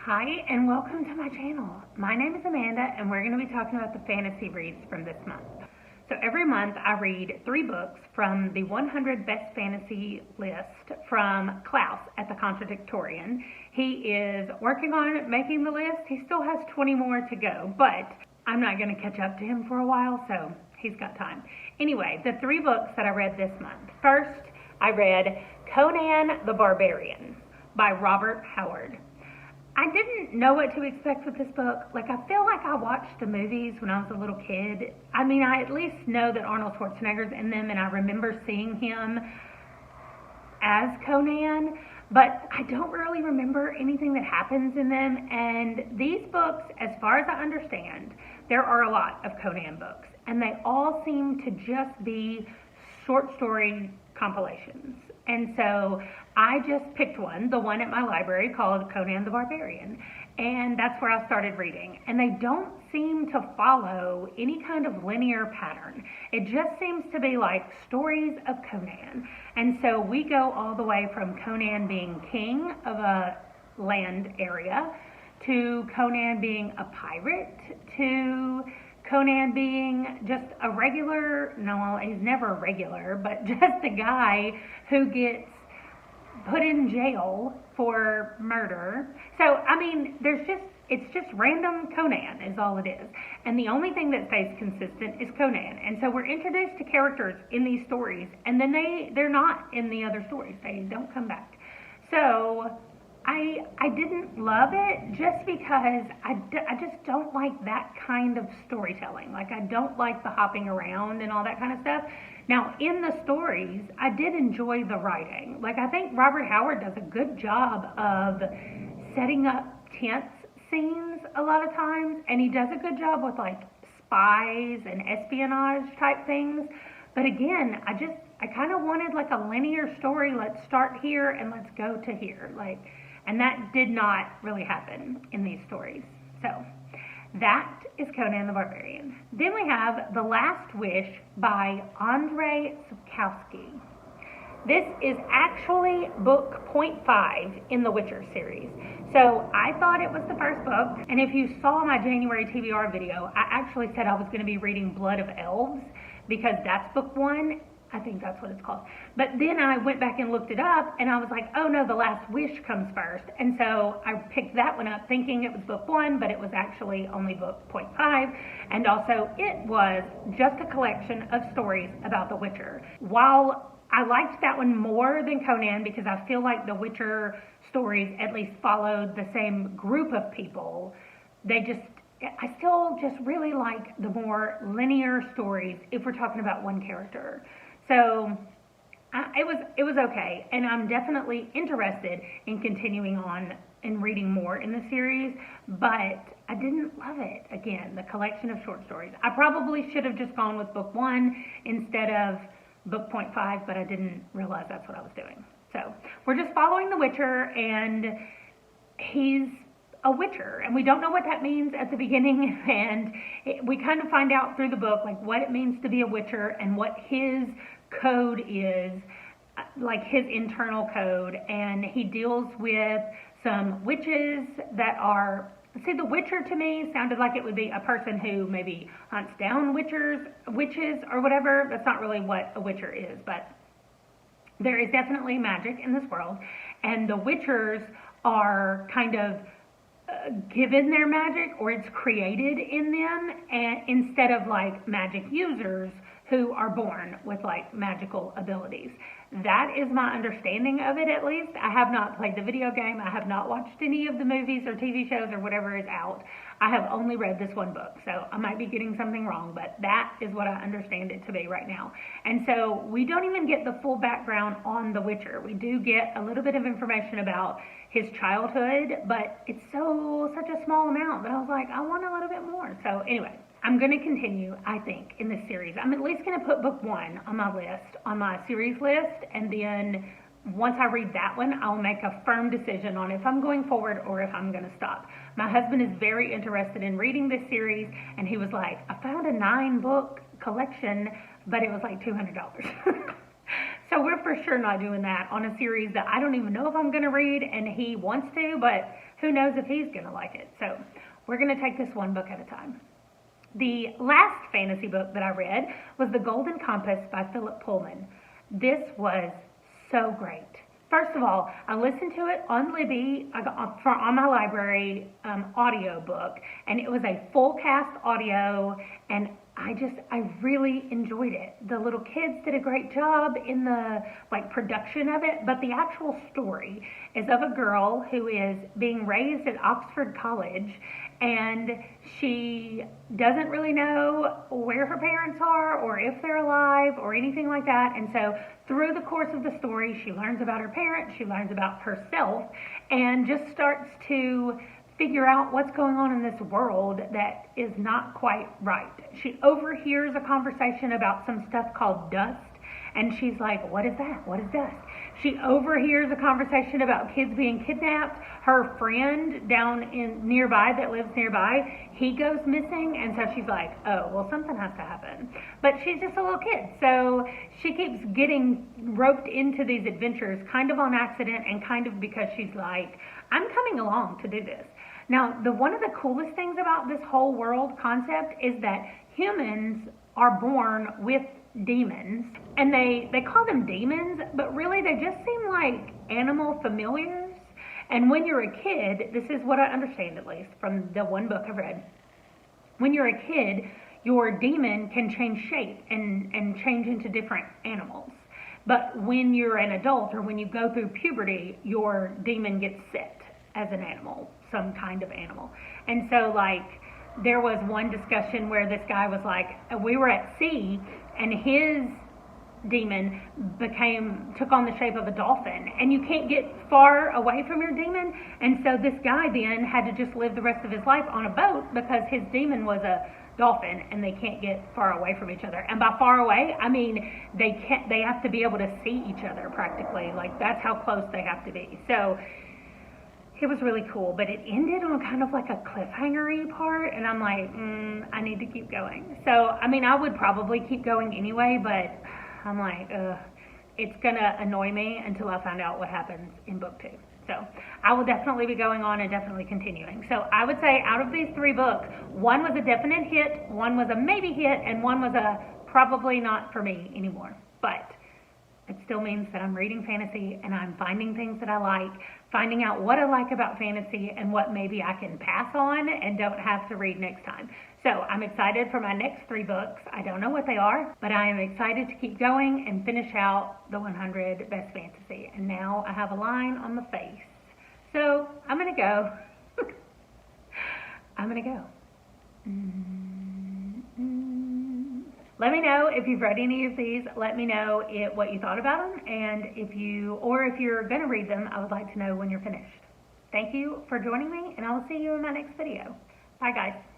Hi, and welcome to my channel. My name is Amanda, and we're going to be talking about the fantasy reads from this month. So every month I read 3 books from the 100 Best Fantasy list from Klaus at the Contradictorian. He is working on making the list. He still has 20 more to go, but I'm not going to catch up to him for a while, so he's got time. Anyway, the 3 books that I read this month. First, I read Conan the Barbarian by Robert Howard. I didn't know what to expect with this book. I feel like I watched the movies when I was a little kid. I mean, I at least know that Arnold Schwarzenegger's in them, and I remember seeing him as Conan, but I don't really remember anything that happens in them. And these books, as far as I understand, there are a lot of Conan books, and they all seem to just be short story compilations. And so I just picked one, the one at my library called Conan the Barbarian, and that's where I started reading. And they don't seem to follow any kind of linear pattern. It just seems to be like stories of Conan. And so we go all the way from Conan being king of a land area, to Conan being a pirate, to Conan being just a regular, no, he's never regular, but just a guy who gets put in jail for murder. So, I mean, it's just random Conan is all it is. And the only thing that stays consistent is Conan. And so we're introduced to characters in these stories, and then they're not in the other stories. They don't come back. So I didn't love it just because I just don't like that kind of storytelling. I don't like the hopping around and all that kind of stuff. Now, in the stories, I did enjoy the writing. I think Robert Howard does a good job of setting up tense scenes a lot of times, and he does a good job with spies and espionage type things. But again, I kind of wanted a linear story. Let's start here and let's go to here. And that did not really happen in these stories. So that is Conan the Barbarian. Then we have The Last Wish by Andrzej Sapkowski. This is actually book .5 in the Witcher series. So I thought it was the first book. And if you saw my January TBR video, I actually said I was going to be reading Blood of Elves because that's book 1. I think that's what it's called. But then I went back and looked it up, and I was like, oh no, The Last Wish comes first. And so I picked that one up thinking it was book 1, but it was actually only book .5. And also it was just a collection of stories about The Witcher. While I liked that one more than Conan because I feel like The Witcher stories at least followed the same group of people, I still just really like the more linear stories if we're talking about one character. So it was okay, and I'm definitely interested in continuing on and reading more in the series, but I didn't love it. Again, the collection of short stories. I probably should have just gone with book 1 instead of book .5, but I didn't realize that's what I was doing. So we're just following the Witcher, and he's a witcher, and we don't know what that means at the beginning, and we kind of find out through the book what it means to be a witcher and what his code is, his internal code. And he deals with some witches that are, the witcher to me sounded like it would be a person who maybe hunts down witches or whatever. That's not really what a witcher is, but there is definitely magic in this world, and the witchers are kind of given their magic, or it's created in them, and instead of magic users who are born with magical abilities. That is my understanding of it, at least. I have not played the video game. I have not watched any of the movies or TV shows or whatever is out. I have only read this one book, so I might be getting something wrong, but that is what I understand it to be right now. And so we don't even get the full background on The Witcher. We do get a little bit of information about his childhood, but it's such a small amount that I was like, I want a little bit more. So anyway, I'm going to continue, I think, in this series. I'm at least going to put book 1 on my list, on my series list, and then once I read that one, I'll make a firm decision on if I'm going forward or if I'm going to stop. My husband is very interested in reading this series, and he was like, I found a 9-book collection, but it was $200. So we're for sure not doing that on a series that I don't even know if I'm going to read, and he wants to, but who knows if he's going to like it. So we're going to take this one book at a time. The last fantasy book that I read was The Golden Compass by Philip Pullman. This was so great. First of all, I listened to it on Libby on my library audio book, and it was a full cast audio, and I really enjoyed it. The little kids did a great job in the production of it, but the actual story is of a girl who is being raised at Oxford College, and she doesn't really know where her parents are or if they're alive or anything like that. And so through the course of the story, she learns about her parents, she learns about herself, and just starts to figure out what's going on in this world that is not quite right. She overhears a conversation about some stuff called dust, and she's like, what is that? What is dust? She overhears a conversation about kids being kidnapped. Her friend nearby that lives nearby, he goes missing, and so she's like, oh, well, something has to happen. But she's just a little kid, so she keeps getting roped into these adventures kind of on accident and kind of because she's like, I'm coming along to do this. Now, one of the coolest things about this whole world concept is that humans are born with demons, and they call them demons, but really they just seem like animal familiars. And when you're a kid, this is what I understand at least from the one book I've read, when you're a kid, your demon can change shape and change into different animals. But when you're an adult or when you go through puberty, your demon gets set as an animal, some kind of animal. And so there was one discussion where this guy was like, we were at sea and his demon took on the shape of a dolphin, and you can't get far away from your demon. And so this guy then had to just live the rest of his life on a boat because his demon was a dolphin, and they can't get far away from each other. And by far away, I mean they have to be able to see each other practically. That's how close they have to be. So it was really cool, but it ended on kind of like a cliffhanger-y part, and I'm like, I need to keep going. So, I mean, I would probably keep going anyway, but I'm like, it's going to annoy me until I find out what happens in Booktube. So, I will definitely be going on and definitely continuing. So, I would say out of these 3 books, one was a definite hit, one was a maybe hit, and one was a probably not for me anymore. But it still means that I'm reading fantasy and I'm finding things that I like, finding out what I like about fantasy and what maybe I can pass on and don't have to read next time. So I'm excited for my next 3 books. I don't know what they are, but I am excited to keep going and finish out the 100 Best Fantasy. And now I have a line on my face. So I'm going to go. I'm going to go. Let me know if you've read any of these. Let me know what you thought about them, and if you're going to read them, I would like to know when you're finished. Thank you for joining me, and I will see you in my next video. Bye, guys.